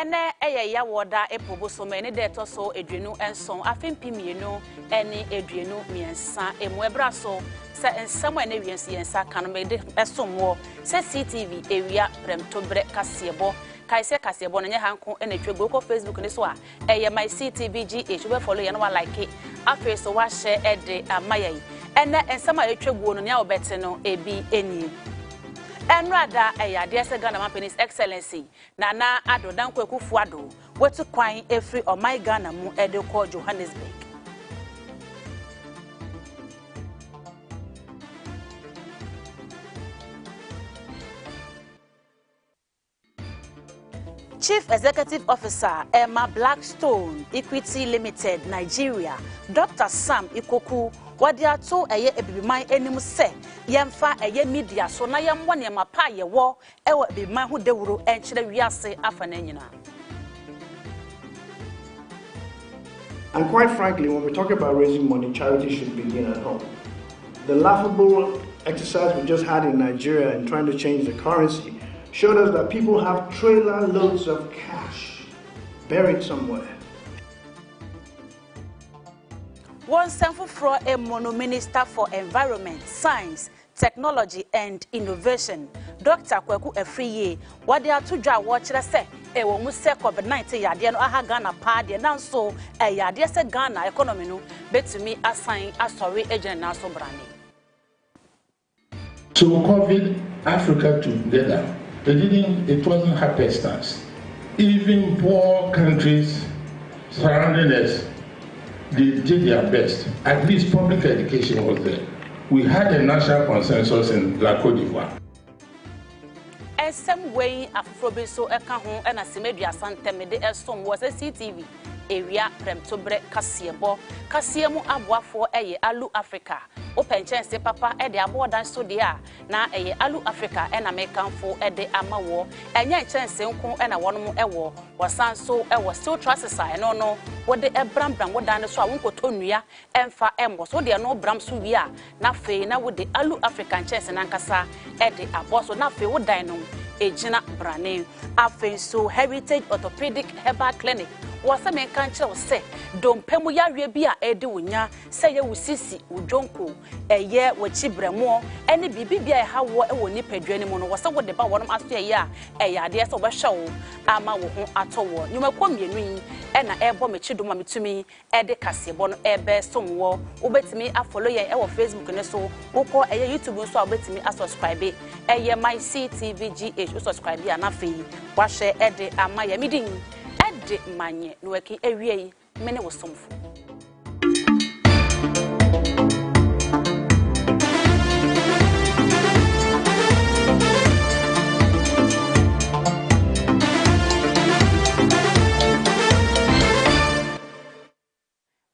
ene ya woda epobo so me ne de to so edwenu enson afempimienu ene edwenu miensa emwebra so se ensam ene wiensi yensa kan me de esomwo se CTV ewia premtobre Kasiepo kaise Kasiepo no nye hanko ene twego ko Facebook ne so a my CTV GH we follow ye no like afi so wa share ede amayi ene ensam a etwego no ne obete no ebi eni Enrada ade se Ghana Company's Excellency Nana Ado Dankwa Kufuado wetu kwan efri o my Ghana mu ede ko Johannesburg. Chief Executive Officer Emma Blackstone Equity Limited Nigeria Dr. Sam Ikoku wadi ato ebibiman enim se yemfa media so na yemwo ne mapa yewo ewo ebibiman ho dewuro enkyere wiase afana nyina. And quite frankly, when we talk about raising money, charity should begin at home. The laughable exercise we just had in Nigeria in trying to change the currency showed us that people have trailer loads of cash buried somewhere. One sample for a mono minister for environment, science, technology and innovation, Dr. Kweku Efriye, what they are to draw watch say, a woman say COVID-19 yadiano aha Ghana party and so a yadia se Ghana economy no, bet to me assign a sorry agent now so brand. So COVID Africa together, it wasn't happenstance. Even poor countries surrounding us, they did their best. At least public education was there. We had a national consensus in La Côte d'Ivoire. And some way Afrobe so ekaho and a semedua santemede esom was a CTV area premtobre Kasiepo Kasiemu aboafo alu Africa. Open chance papa e de abodan so dia na alu Africa and American fo e de amawo enye chance nko e na wono ewo wasan so e was still trust no wo de ebram wodan so a wonkoto nua emfa embo so de no bram so wi a na fe na wo de alu African chance na nkasa e de aboso na fe wodan no ejina brane afen so heritage orthopedic herbal clinic wasa men kan kire se dompemu yawe bia ede wonya se ye wusisi udwonko eye wachibremo ene bibibia e hawo e woni padwane mu no wasa wode ba wonom aso ye a ade se obehwe ama wo ho atowo nyumakọ mienu yi e na ebo mechidoma metumi ede Kasiepo no ebe somwo obetimi afollow ye e wo Facebook ne so wokọ eye YouTube so obetimi asubscribe eye my CTV GH subscribe ya na fe wa share ede ama ya midin ede Manye Nuekie ewie mene wo somfo.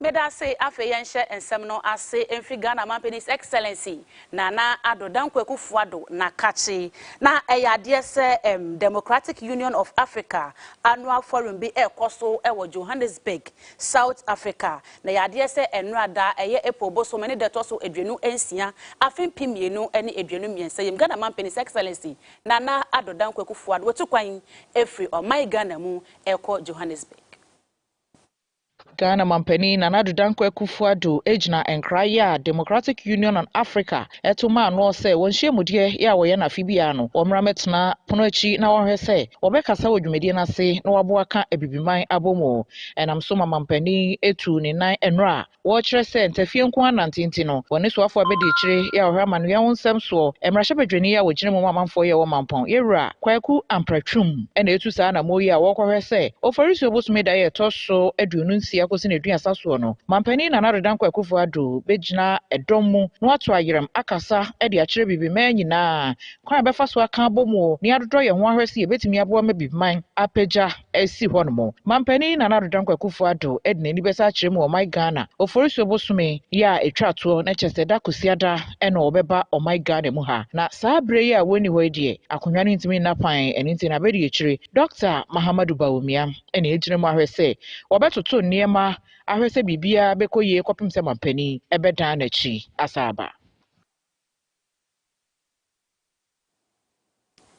Meda say afe yenhye ensem no ase emfri Ghana Company's Excellency Nana Ado Dankwa Kufuado na kachi na eyade se Democratic Union of Africa annual forum bi ekoso ewo Johannesburg South Africa na yade se enrada eye epobo so mene deto so edwenu ensia afempimienu ene edwenu miensa yem Ghana Company's Excellency Nana Ado Dankwa Kufuado wetukwan efri o my Ghana mu eko Johannesburg. Ghana Company Nana Ado Dankwa Kufuado ejina enkraya Democratic Union of Africa etuma no se wonhyemude ya wo ye na fibia no omra metena pono achi na wo hwese obekasa wodwumedie na se na wabo aka ebibiman abomo enam so Company etu ne nan enra wo kire se ntafie nko anantinti no woni so afo abedi kire ya wo hama no ya wonsem so emrahye bedwani ya wo gine mo amanfo ye wo mampon yewura kwaku ampratwum ena etu sa na moyi a wo kwohwese oforiso obosumeda ye toso aduonu nsia kosi na edun asaso no Company Nana Ado Dankwa Kufuado bejina edomu no ato ayerem akasa e de akire bibiman nyina kwan befa so aka abomo ni adodo ye ho ahwese ye betimi abo ma bibiman apeja esi honomo Company Nana Ado Dankwa Kufuado e de nani besa akire mu o my Ghana oforiso bosume ya etwato na chese da kosiada e na obeba o my Ghana mu ha na saa bre ya woni ho die akonwa no ntimi na pan enti na bedi akire Dr. Mahamadu Bawumia e na ejire mu ahwese obetoto niema ahwese bibia bekoye kopim se Company ebedan na chi asaba.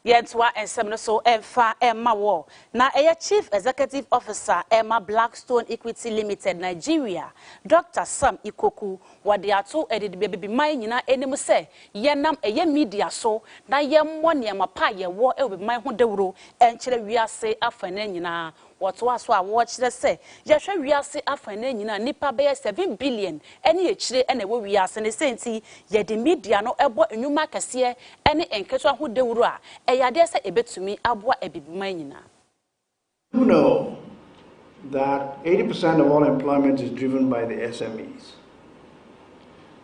Yetwa ensem no so emfa emma wo na Chief Executive Officer Emma Blackstone Equity Limited Nigeria Dr. Sam Ikoku wade ato edidibebe man nyina enim se yenam media so na yemmo ne mapa ye wo man ho dewuro enkyere wiase afane nyina woto aso a wo kyere se yehwe wiase afane nyina nipa be 7 billion ene ekyire ene wo wiase ne senti ye de media no ebo enwuma kase ene enketo ho dewuro a you know that 80% of all employment is driven by the SMEs.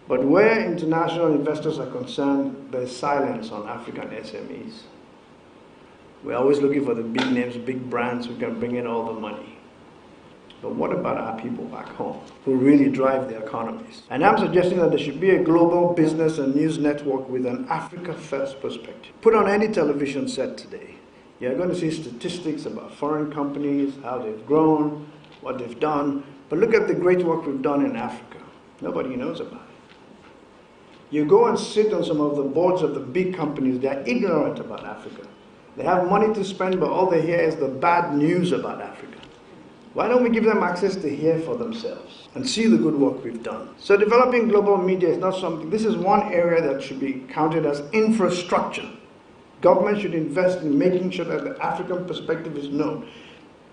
But where international investors are concerned, there's silence on African SMEs. We're always looking for the big names, big brands who can bring in all the money. But what about our people back home who really drive the economies? And I'm suggesting that there should be a global business and news network with an Africa-first perspective. Put on any television set today, you're going to see statistics about foreign companies, how they've grown, what they've done. But look at the great work we've done in Africa. Nobody knows about it. You go and sit on some of the boards of the big companies, they're ignorant about Africa. They have money to spend, but all they hear is the bad news about Africa. Why don't we give them access to hear for themselves and see the good work we've done? So developing global media is not something, this is one area that should be counted as infrastructure. Government should invest in making sure that the African perspective is known.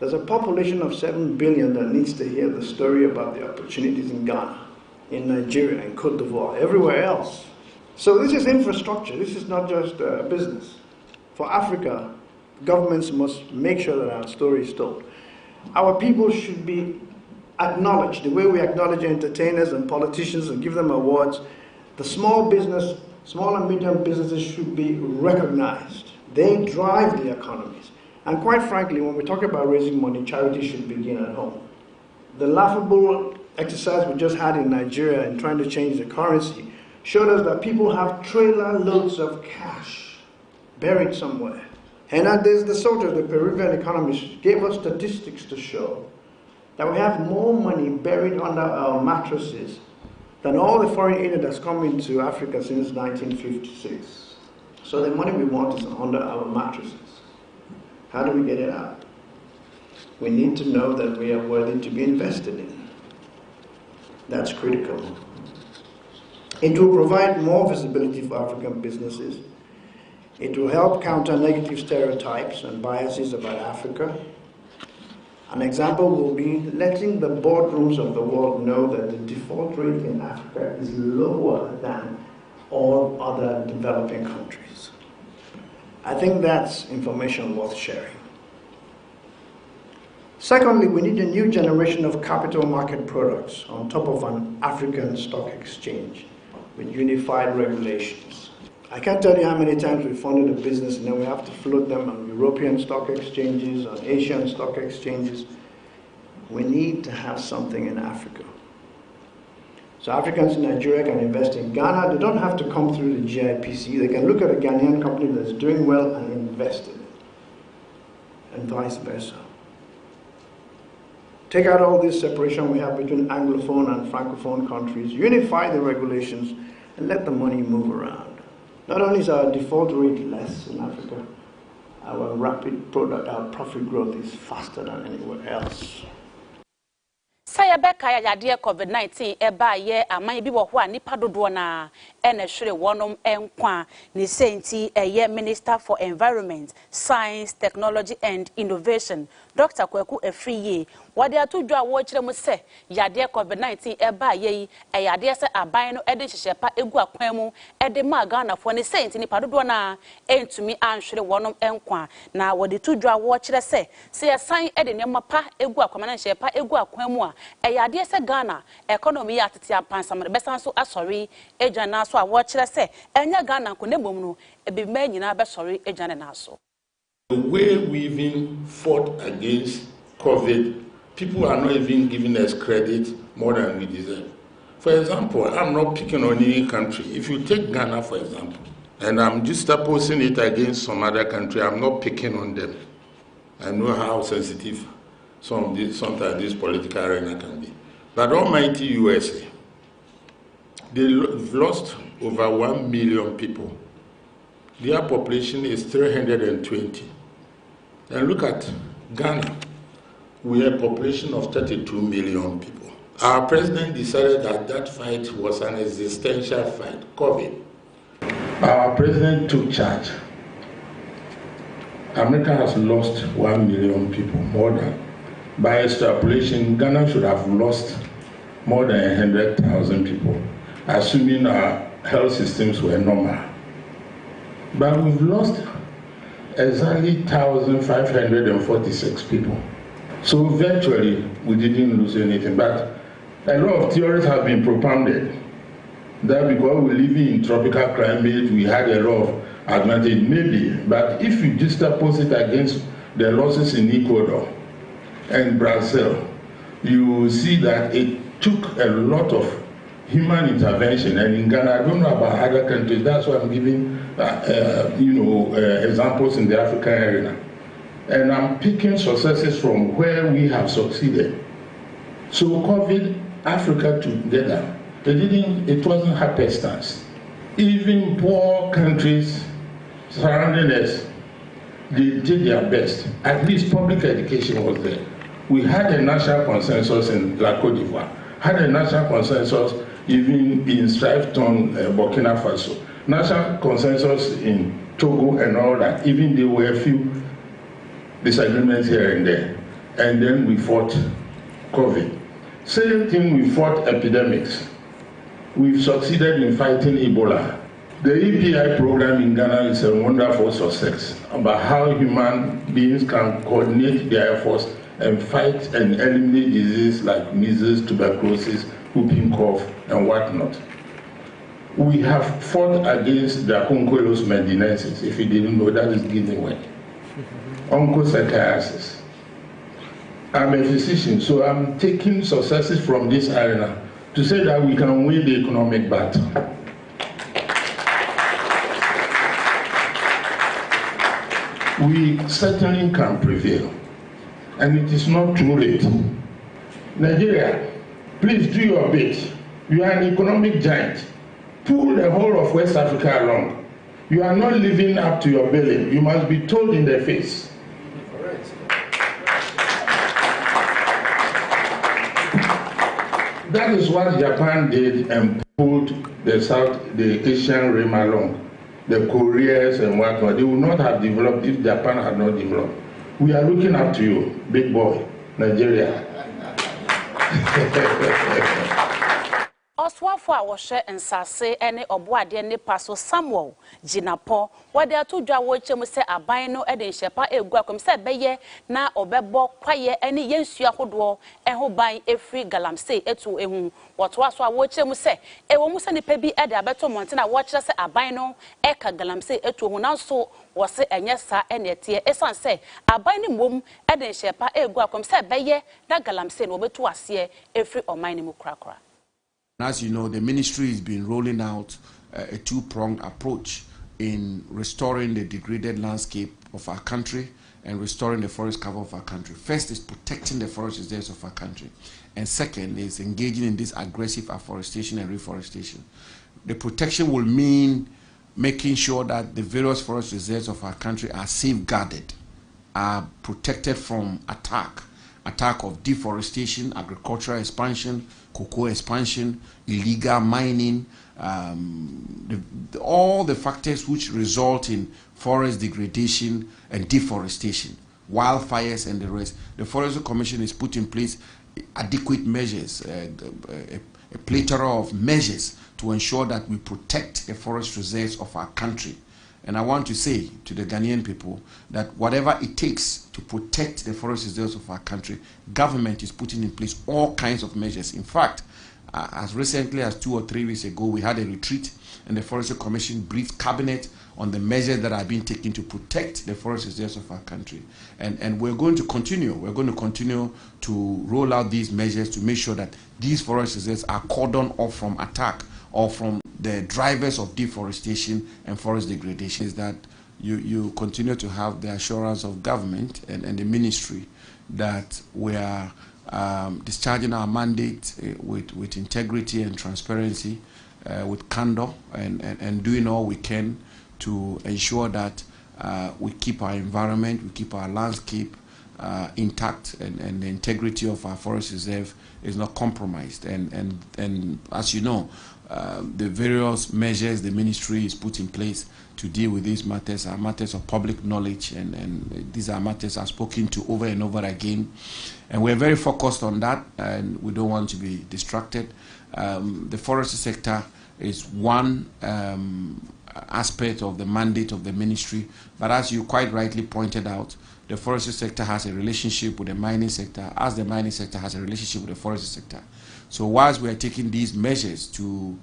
There's a population of 7 billion that needs to hear the story about the opportunities in Ghana, in Nigeria, in Cote d'Ivoire, everywhere else. So this is infrastructure, this is not just business. For Africa, governments must make sure that our story is told. Our people should be acknowledged the way we acknowledge entertainers and politicians and give them awards. The small and medium businesses should be recognized. They drive the economies. And quite frankly, when we talk about raising money, charity should begin at home. The laughable exercise we just had in Nigeria in trying to change the currency showed us that people have trailer loads of cash buried somewhere. And there's the soldiers, the Peruvian economists, gave us statistics to show that we have more money buried under our mattresses than all the foreign aid that's come into Africa since 1956. So the money we want is under our mattresses. How do we get it out? We need to know that we are worthy to be invested in. That's critical. It will provide more visibility for African businesses. It will help counter negative stereotypes and biases about Africa. An example will be letting the boardrooms of the world know that the default rate in Africa is lower than all other developing countries. I think that's information worth sharing. Secondly, we need a new generation of capital market products on top of an African stock exchange with unified regulations. I can't tell you how many times we funded a business and then we have to float them on European stock exchanges, on Asian stock exchanges. We need to have something in Africa. So Africans in Nigeria can invest in Ghana. They don't have to come through the GIPC. They can look at a Ghanaian company that's doing well and invest in it, and vice versa. Take out all this separation we have between Anglophone and Francophone countries, unify the regulations, and let the money move around. Not only is our default rate less in Africa, our profit growth is faster than anywhere else. Saya beka ya yade COVID-19 eba ye aman bi wo ho a nipa dodo na ene hwere wonom enkwa ne senti eye Minister for Environment, Science, Technology and Innovation Dr. Kwaku Afriye wade atodwa wo kire mu se yade COVID-19 eba ye yade se aban no ede hyehyepa egu akwan mu ede ma Ghana fo ne senti nipa dodo na entumi anhwere wonom enkwa na wade todwa wo kire se yasan ede nyema pa egu akwan na hyehyepa egu akwan mu a eyade se Ghana economy ya tete apansam besan so asori ejana so a wo kire se enya Ghana ko nebom no ebi ma nyina be sori ejana na so. The way we even fought against COVID, people are not even giving us credit more than we deserve. For example, I'm not picking on any country. If you take Ghana, for example, and I'm just opposing it against some other country, I'm not picking on them. I know how sensitive sometimes this political arena can be. But almighty USA, they've lost over 1 million people Their population is 320. And look at Ghana. We have a population of 32 million people. Our president decided that that fight was an existential fight, COVID. Our president took charge. America has lost 1 million people, more than. By extrapolation, Ghana should have lost more than 100,000 people, assuming our health systems were normal. But we've lost exactly 1,546 people. So virtually, we didn't lose anything. But a lot of theories have been propounded that because we live in tropical climate, we had a lot of advantage. Maybe, but if you juxtapose it against the losses in Ecuador and Brazil, you will see that it took a lot of human intervention. And in Ghana, I don't know about other countries. That's why I'm giving, examples in the African arena. And I'm picking successes from where we have succeeded. So COVID, Africa together, it wasn't happenstance. Even poor countries surrounding us, they did their best. At least public education was there. We had a national consensus in La Côte d'Ivoire, had a national consensus even in Striveton, Burkina Faso, national consensus in Togo and all that. Even there were a few disagreements here and there. And then we fought COVID. Same thing, we fought epidemics. We've succeeded in fighting Ebola. The EPI program in Ghana is a wonderful success about how human beings can coordinate their efforts and fight and eliminate diseases like measles, tuberculosis, whooping cough, and whatnot. We have fought against the Oncholos medinensis. If you didn't know, that is giveaway. Onchocerciasis. I'm a physician, so I'm taking successes from this arena to say that we can win the economic battle. We certainly can prevail, and it is not too late. Nigeria, please do your bit. You are an economic giant. Pull the whole of West Africa along. You are not living up to your billing. You must be told in the face. That is what Japan did and pulled the Asian Rim along. The Koreans and whatnot, they would not have developed if Japan had not developed. We are looking up to you, big boy, Nigeria. Oswafo a wɔhwɛ nsase ne ɔboade ne paso Samuel Gyinapo wɔde ato dwa wɔkyɛ mu sɛ aban no de nhyepa egu akom sɛ bɛyɛ na ɔbɛbɔ kwaye ne yensu ahodoɔ ho ban efiri galamsey etu ehu wɔto aso a wɔkyɛ mu sɛ ɛwɔ mu sɛ nipa bi de abeto monte na wɔkyerɛ sɛ aban no ka galamsey etu ehu nanso wɔse enye sa ene tie esan sɛ aban ne mom de nhyepa egu akom sɛ bɛyɛ na galamsey no obetu ase efiri ɔman ne mu kurakura. As you know, the ministry has been rolling out a two-pronged approach in restoring the degraded landscape of our country and restoring the forest cover of our country. First is protecting the forest reserves of our country. And second is engaging in this aggressive afforestation and reforestation. The protection will mean making sure that the various forest reserves of our country are safeguarded, are protected from attack of deforestation, agricultural expansion, cocoa expansion, illegal mining, all the factors which result in forest degradation and deforestation, wildfires and the rest. The Forestry Commission has put in place adequate measures, a plethora of measures to ensure that we protect the forest reserves of our country. And I want to say to the Ghanaian people that whatever it takes to protect the forest reserves of our country, government is putting in place all kinds of measures. In fact, as recently as 2 or 3 weeks ago, we had a retreat and the Forestry Commission briefed Cabinet on the measures that are being taken to protect the forest reserves of our country. And we're going to continue. We're going to continue to roll out these measures to make sure that these forest reserves are cordoned off from attack or from the drivers of deforestation and forest degradation. Is that you continue to have the assurance of government and the ministry that we are discharging our mandate with integrity and transparency, with candor, and doing all we can to ensure that we keep our environment, we keep our landscape intact, and the integrity of our forest reserve is not compromised. And as you know, the various measures the ministry is put in place to deal with these matters are matters of public knowledge, and these are matters I've spoken to over and over again. And we're very focused on that, and we don't want to be distracted. The forestry sector is one aspect of the mandate of the ministry, but as you quite rightly pointed out, the forestry sector has a relationship with the mining sector, as the mining sector has a relationship with the forestry sector. So whilst we are taking these measures to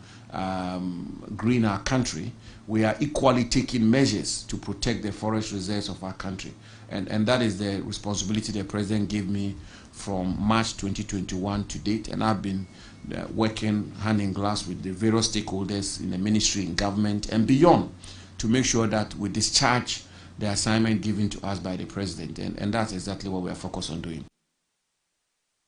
green our country, we are equally taking measures to protect the forest reserves of our country. And that is the responsibility the President gave me from March 2021 to date, and I've been working hand in glove with the various stakeholders in the ministry, in government, and beyond, to make sure that we discharge the assignment given to us by the President, and that's exactly what we are focused on doing.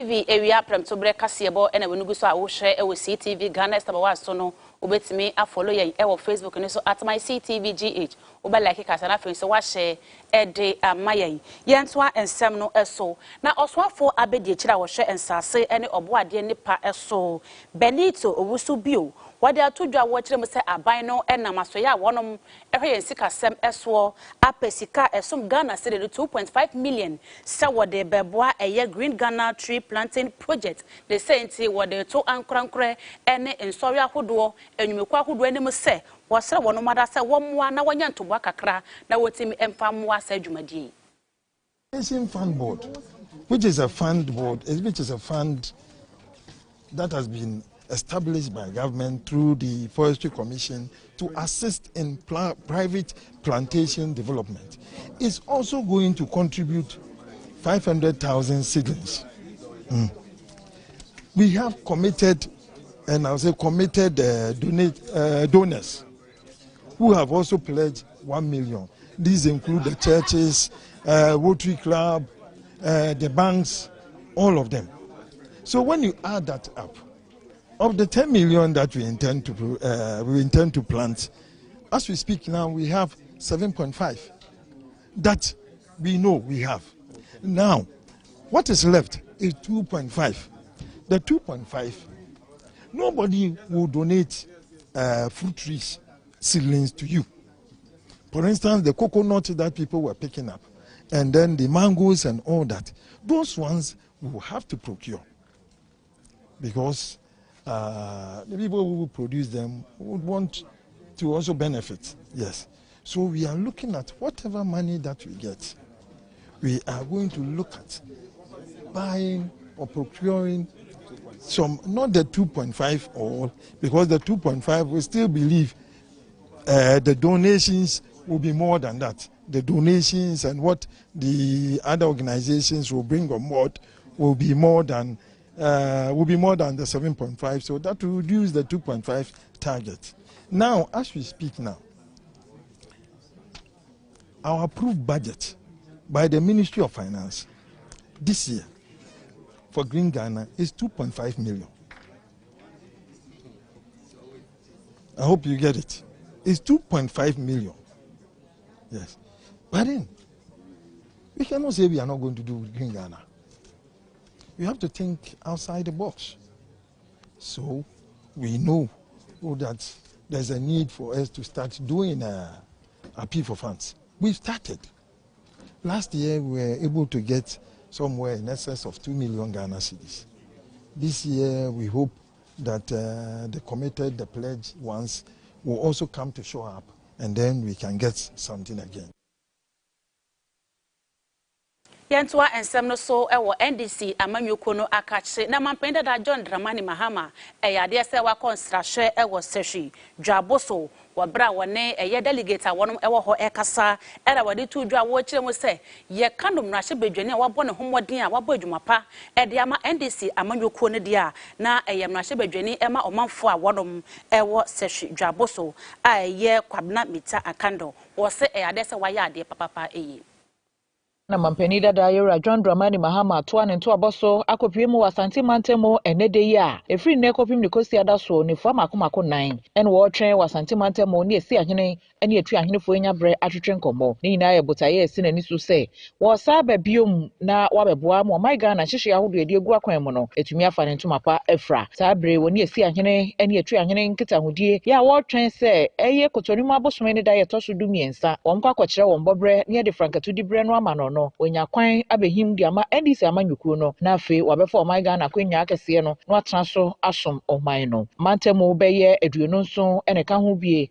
TV area Ctv Kasiepo ene wenugu so a wo hwe e wo Ctv Ghana Estabawa so no obetimi a follow ye e wo Facebook ni so @my CTV GH oba like kasa na fe so wa share e de amayen yenso a ensem no eso na osoafo abedi kira wo hwe ensase ene oboade nipa eso Benito owusu bio wade atodwa wo kire mu se aban no enam asoye a wonom ehwe yensika sem eso apesika esom Ghana cedi 2.5 million se wode beboa eye Green Ghana Tree Planting Project. They say nti wode to ankrankre ene ensori ahodo enwumeku ahodo enim se wasere wono mada se womwa na wanya ntobwa kakra na wotimi emfamwa sa adwumadie. Nation Fund Board, which is a fund board, which is a fund that has been established by government through the Forestry Commission to assist in private plantation development, is also going to contribute 500,000 seedlings. We have committed, and I'll say committed donors who have also pledged 1 million. These include the churches, Rotary Club, the banks, all of them. So when you add that up, of the 10 million that we intend to plant, as we speak now, we have 7.5 that we know we have. Now, what is left is 2.5. The 2.5, nobody will donate fruit trees, seedlings to you. For instance, the coconut that people were picking up, and then the mangoes and all that, those ones we will have to procure, because the people who produce them would want to also benefit. Yes. So we are looking at whatever money that we get. We are going to look at buying or procuring some, not the 2.5 all, because the 2.5 we still believe the donations will be more than that. The donations and what the other organizations will bring on board will be more than the 7.5, so that will reduce the 2.5 target. Now, as we speak now, our approved budget by the Ministry of Finance this year for Green Ghana is 2.5 million. I hope you get it. It's 2.5 million. Yes. But then, we cannot say we are not going to do Green Ghana. We have to think outside the box. So we know that there's a need for us to start doing a appeal for funds. We've started. Last year we were able to get somewhere in excess of 2 million Ghana cedis. This year we hope that the committed, the pledged ones will also come to show up, and then we can get something again. Yentwa ensem no so ewo NDC amanyuko no akache na mampenda da John Dramani Mahama eyade se wa konstrahwe ewo sehwi dwaboso wabra wone eye delegate wonom ewo ho ekasa era wade tu dwa wo kire mu se ye kandom na hye bedwane a wabɔ ne homoden a wabɔ adwumapa ede ama NDC amanyuko no dia na eye na hye bedwane ema omanfo a wonom ewo sehwi dwaboso a eye kwabna mita akando wo se eyade se wa ya ade papapa eye. na mampani dada yera John Dramani Mahama toa ne nto aboso akopie mu wasanti mantemo enede yi a efri ne kopim ne kosi adaso ne fo makomako 9 en wo twen wasanti mantemo ne esi ahene ene etu ahene fo nya bre atwetwe nkomo ne nyina ye botaye esi na nisu se wo sa ba biom na wabeboa mo my Ghana hyehye ahodo edi egu akwan mu no etumi afa ne ntoma pa efra sa bre woni esi ahene ene etu ahene nkita hodie ya wo twen se eye kotonimu abosome ne da ye toso du miensa wo mkwa kwakire wo mbobre ne de frankatu di bre no ama no onya kwan abehim di ama ndc amanyukuo no na afi wabefo oman Ghana kwenya akese no no atena so asom oman no mantemu beye aduonu nso ene ka ho bie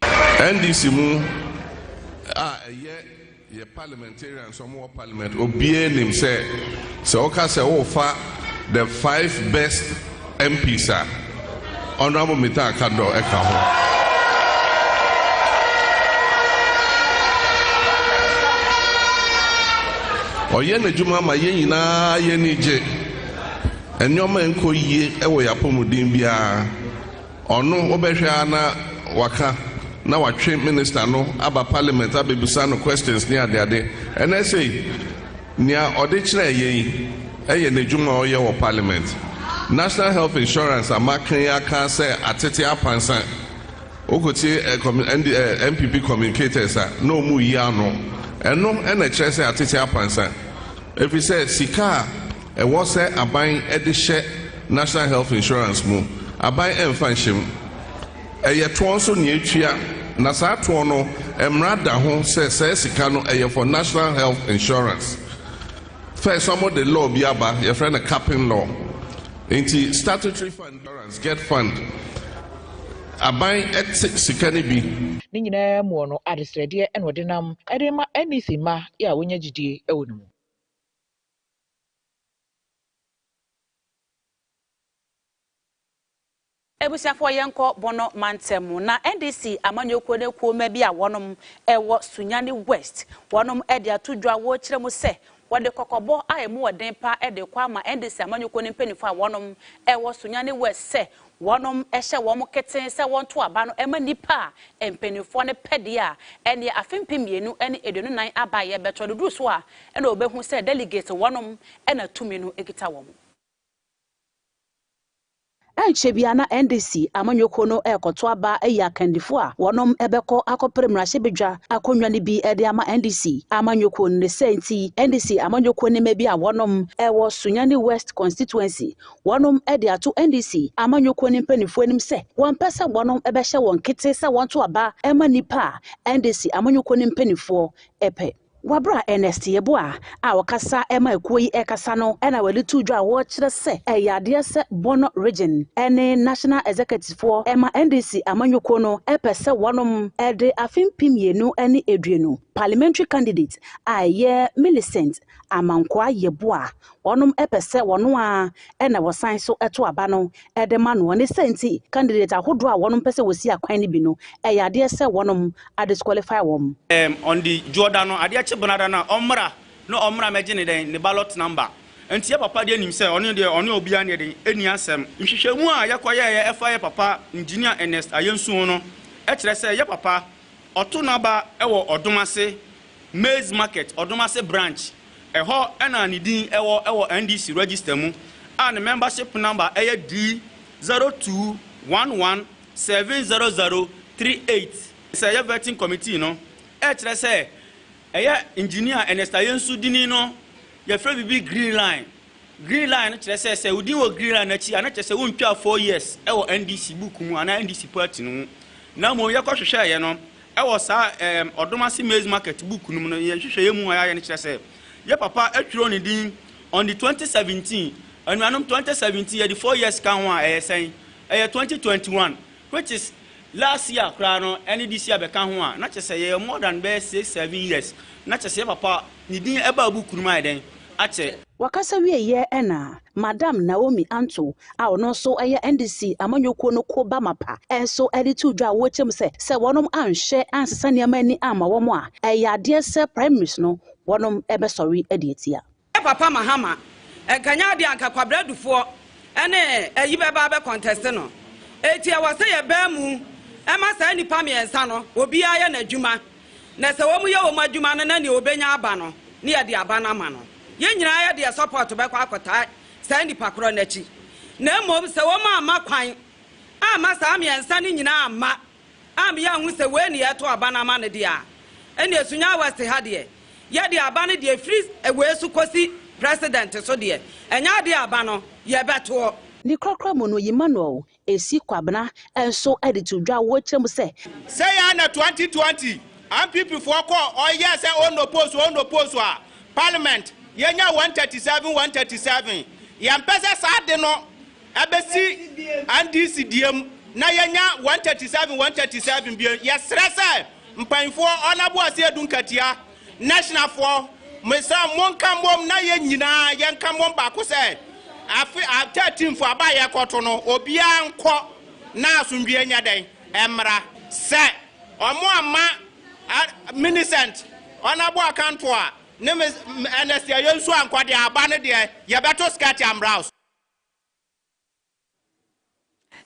ndc mu ye parliamentarians or parliament obie nim say oka say ofa the 5 best MPs are honorable Mita Kando eka ho oye na juma ma ye nyina ye ni je enyoma enko yie ewo yapomudin bia ono obehwe ana waka na watwe minister no aba parliament abebusa no questions ni ade ene say nia ode kire ye eye na juma oye wo parliament national health insurance amakan ya kan say atete apansan okoti MPP communicators no mu yi ano eno ena kire say atete apansan if you say sika e wo say aban edihye national health insurance mu aban emfanshim eye to so ne atwa na sa to no emrada ho say sika no eye for national health insurance first some of the law bi aba your friend a capping law into statutory fund insurance get fund aban sika ne bi ni nyina mu no adesrede en wodinam edema NDC ma ya wonya gidie ewo no Ebusiafo yenko bono mantemu na NDC amanyoko ne kuoma bi a wonom ewo Sunyani West wonom ede atodwa wo kire mu se wode kokobo a emu woden pa ede kwa ma NDC amanyoko ne mpanifo a wonom ewo Sunyani West se wonom ehye wo mo keten se wonto aba no ema nipa empanifo ne pede a ene afempemienu ene edunu nan aba ye beto do so a ene obehu se delegate wonom ena tumi no ekita wo Enchebiana NDC amanyoko no ekoto aba eya kandifo a wonom ebeko akopremrahye bedwa akonwa ne bi ede ama NDC amanyoko ne senti NDC amanyoko ne mebi a wonom ewo Sunyani West constituency wonom ede ato NDC amanyoko ne mpanifo anim se won pese wonom ebehye won kete se wonto aba ema nipa NDC amanyoko ne mpanifo epe Wabra Ernest Yeboa wakasa ema ekuyi ekasa no ena wali tudwa wo kire se eyade se Bono region ene national executive for ema NDC amanyoko no epese wonom ede afimpimienu ene eduenu parliamentary candidate aye Millicent Amankwa Yeboa wonom epese wono a ena wosan so eto aba no ede ma no ne senti candidate ahodo a wonom pese wosi akwan ne bi no eyade se wonom disqualify wom on the Jordan ade Bonada na omra megine den ne ballot number enti papa de nim se oni obia ne den eni asem nhwehwemu a yakoye ye efa papa engineer Ernest Ayensu no e kire se ye papa oto naba ewo Odomase maize market Odomase branch eho ena ne din ewo NDC register mu and membership number eye D021170038 say ye vetting committee no e kire se engineer Ernest Ayensu dini no ye frɛ bibi green line kire say udin wo green line achi ana kire say wontwa 4 years ewo NDC book mu ana NDC party no na mo ye kɔhwehwɛ ye no ewo sa Odomase maize market book no no ye hwehwɛ ye mu ya ne kire say ye papa atwiro ne din on the 2017 anuanom 2017 ye the 4 years kan ho a sen 2021 which is last year krano NDC abeka ho a na chese ye more than 6-7 years na chese papa ni din eba bukuru mai den ache wakasa wie ye ena Madam Naomi Anto a ono so eye NDC amanyoko no ko ba mapa enso editu dwa wo chem se wonom anhye ansesa niam ni ama wo mo a eyade se prime minister no wonom ebe sorry edietia papa Mahama ganya de anka kwabradufo ene eyi beba be contest no etia wase ye ba mu ema sa nipa miensa no obi aye na adwuma na se wo mu ye wo mu adwuma no na ne obenya aba no ni ya di abana ma no ye nyina ya di support be kwa akota sa ndi pakro na chi na mom se wo ma ama kwan ama sa amiensa ni nyina ama am ya hu se we ni ya to abana ma ne dia eni esunya wase ha de ye di abana de free ewe su kosi president so de enya di abano ye beto ni krokro mo no Emmanuel esi kwabena enso editu dwa wo kyerem say ya na 2020 am people for call or yes say on no post wa parliament yenya 137 yam pese sa de no abesi NDC diem na yenya 137 bi yesre say mpanfo onabo ase edunkatia national for mesa monka mom na ye nyina ye nka mom ba ko say afi 13 for abaye koto no obia nko na asundwe nya den emra se omo ama Minicent onabo account wa ne Anestia yensu ankwade aba ne de ye beto skat ambraus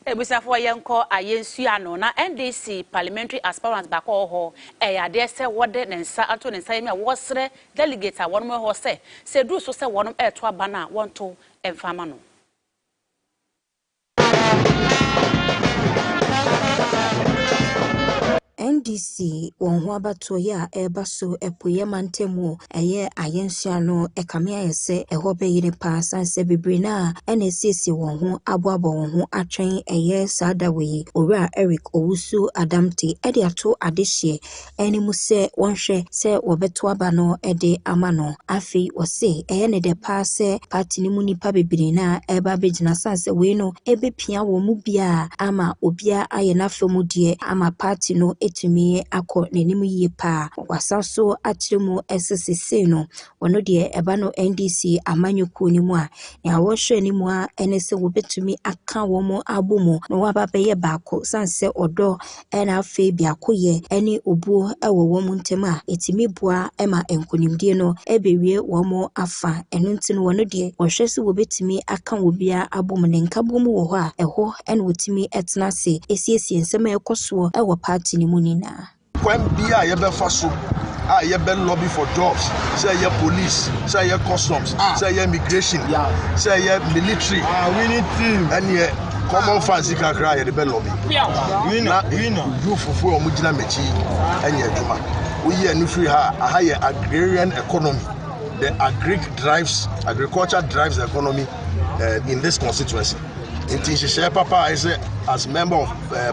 ebisafo yenko ayensu ano na NDC parliamentary aspirant back ho eyade se wode ne nsa ato ne nsa yemi a wosre delegate a wonom ho se du so se wonom eto aba na wonto emfama no NDC wonho abato ya ebaso epoye mantemu eye ayensia no ekame ayese ehobe yire pa sanse bebre na NSC wonho aboabo wonho atwen eye sadawe owura Eric Owusu Adamte ede ato adehye enimu se wonhwe se wobeto aba no ede amano afi wose eye ne de pa se party ni munipa bebre na eba begina sanse we no ebepia wo mu bia ama obia aye na femu de ama party no etumi akọ n'enimu yie pa wasaso atremu SSC no wono de eba no NDC amanyuku ni mu a ya wo hwe ni mu a enese wo betumi aka wo mu abomu no waba beye baako sanse odo ena afi biakoye eni obuo ewo wo mu ntema etimi bua ema enkonimdie no ebewie wo mu afa eno ntino wono de wo hwe se wo betumi aka wo bia abomu ne nkabomu wo ho a eho ena wotimi etna se esiesie nsema ekoso ewo party ni mu nina when bia ye be faso ye be lobby for jobs say ye police say ye customs say ye immigration say ye military we need team and ye common fancy kakra ye be lobby we do fufu o mugina mechi enye adwuma we ye no free ha ye agrarian economy the agriculture drives the economy in this constituency. Inti papa I say as member of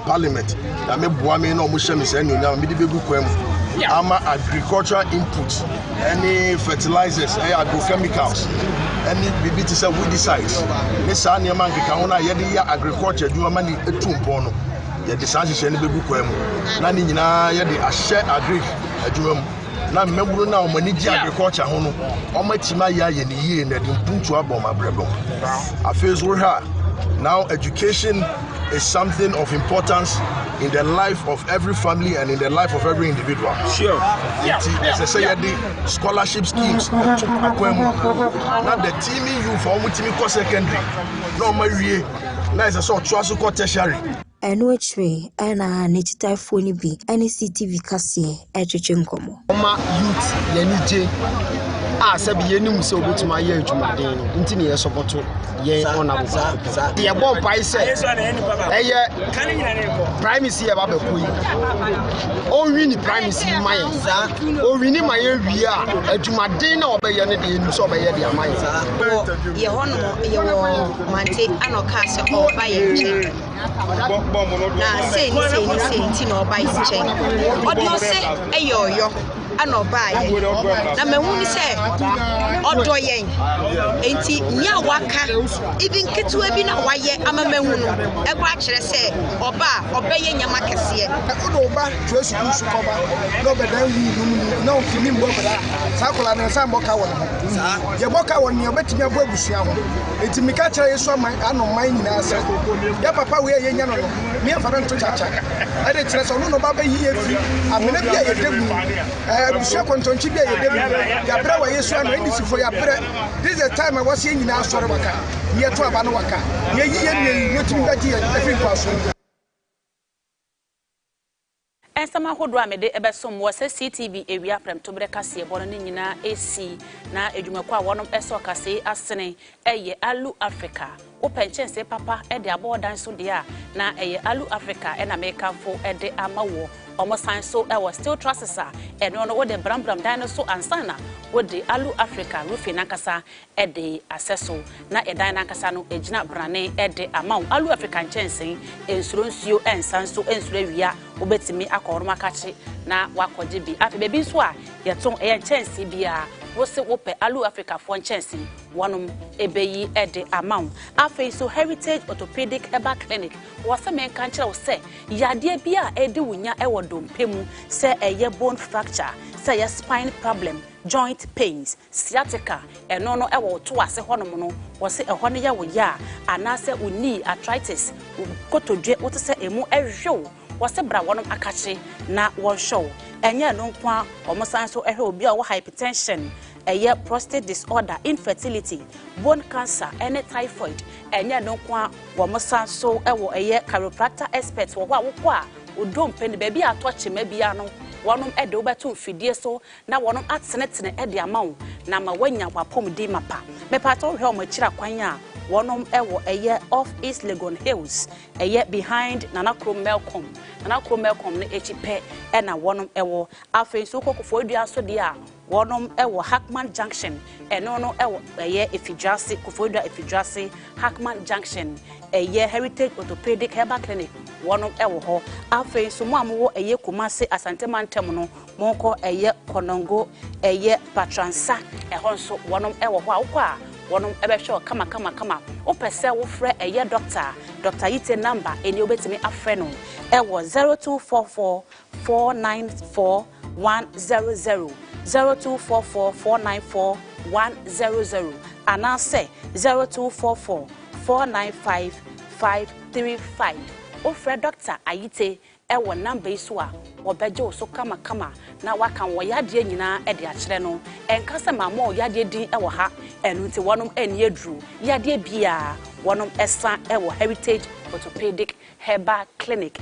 parliament that me boa me no mo hye me say nyunya me de begu kwam ama agricultural inputs any fertilizers agrochemicals any bibi to say weedicides me sa ne man keka ho na ye de ya agriculture adwuma ma ni etumpo no ye de sa hye ne begu kwam na ni nyina ye de ahye agric adwuma mu na mmeburu na omaniji agriculture ho no omatima ya ye ne yie na de mpuntu abom abrebo afezo ha. Now, education is something of importance in the life of every family and in the life of every individual. Sure. As I say, the scholarship schemes. Now, the team you for Mutimi secondary, no Marie, now it's a sort of tertiary. Eno echwe ena nechitai phone bi ene Ctv Kasiepo echeche nkomo. Oma youth yenije sabi yenu se obetuma ye adwumaden no nti ne ye support ye honorable ye bon pai se eye primacy ye ba ba koyi o wini primacy maye o wini maye wi a adwumaden na obeye ne de yenu so obeye de amaye ye hono ye wo mante anoka se oba ye nche na se ni no oba ye nche odo se eyoyo anobaye na mehuni se odo yen enti nya waka even ketewa bi na waye amamehunu egwa kire se obeye nyama kese odo ba tresu kusu koba no be dan wi num na ofini mbo bra sakola na sa mboka won ye boka won ne obetimi abo abusua ho enti mika kire yeso ano man nyina ase ya papa we ye nya no me afara nto chacha ade kire se no ba ba yi efi amene bia ye degu busia kontonchi bia ye degu ya bra wa yeso ano ndisi fo ya bra this is the time I was in nyina asore waka ye to aba no waka ye yi ye ne yotimi ba di ye efi kwaso nsama hodo amede ebesom wo se Ctv ewia prem to bre Kasiepo no nyina esi na edwumako a wonom eso kase asene eye Alu Africa openchense papa de abodan so dia na eye Alu Africa na mekanfo de amawo omo san so was still trusesa eno no wo de bram dan so ansana wo de Alu Africa rufi nakasa de aseso na edan nakasa no ejina brane de amawo Alu Africa nchense ensuro nsuo ensan so ensuro awia obetimi akoroma kache na wakoje bi afi bebi so a yeton nchense bia wo se wo pe Alu Africa for nchense wanum ebeyi de amawo afi so Heritage Orthopedic Herbal Clinic wo se men kan kire wo se yade bia edi wunya dompemu se eye bone fracture se ye spine problem joint pains sciatica eno no ewo to ase honom no wo se eho ne ye wo ya anase uni arthritis kotodwe wo se emu ehwew wo se bra wonom akache na won show enye no kwa omosan so ehwe obi a wo hypertension eye prostate disorder infertility bone cancer any typhoid enye no kwa womosan so ewo eye chiropractor expert wo kwa odompe ne baby atoche mabia no wonom ede obeto mfidie so na wonom atene ede amawo na ma wanya wapomdi mapa mepato hwe omachira kwan a wonom ewo eye off East Legon Hills eye behind Nana Melcom ne echipe na wonom ewo afen so kokofo adua so de a wonom ewo Hackman Junction eno no ewo eye Efidrasi kofodua Efidrasi Hackman Junction eye Heritage Orthopedic Herbal Clinic wonom ewo ho afen so mo amwo eye Kumase Asante Mantem no monko eye Konongo eye Patransa ehon so wonom ewo ho akwa wonom ebe show kama opese wo frɛ eye doctor Yite number eni obetimi afrɛ no ewo 0244 494 100 0244 494 100 anase 0244 495 535 ofre Dr. Ayite ewo number iso a obeje so kama na waka wo yade nyina e de akere no enkasa mama yade din ewo ha enu nti wonom eni aduru yade bia wonom esa ewo Heritage Orthopedic Herbal Clinic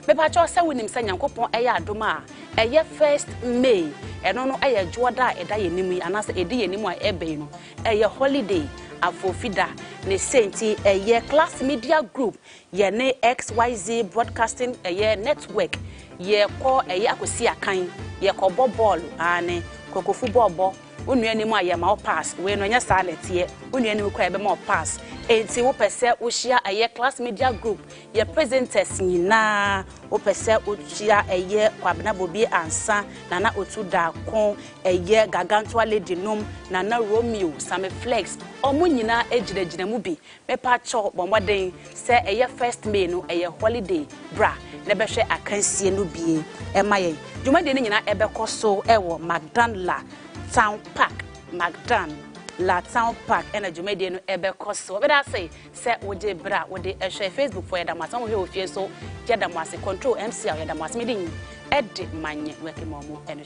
mepa cho se wonim se nyankopon eye adoma eye 1st May eno no eye joda eda yenimu anase edi yenimu a ebe no eye holiday afofida ne senti eye Class Media Group ye ne XYZ Broadcasting eye network ye ko eye akosi akan ye ko ball ane koko football unuanimu aye ma pass we no nya salet ye unuanimu ko ebe ma pass enti wo pese wo hia eye Class Media Group ye presenters nyina wo pese wo hia eye kwabena bobi ansa nana otuda kon eye gagantoa lady nom nana Romeo Same Flex omo nyina ejirejire mu bi mepa cho bomboden se eye 1st May no eye holiday bra na behwe akansie no bie emaye dwumade ne nyina ebe koso ewo Magdanla Town Park La Town Park ena dwumade no ebe koso obeda say se woje bra wode ehwe Facebook for yadamasa wo hwe ofie so yadamase control MC yadamase medin edi Manye Nuekie momo eno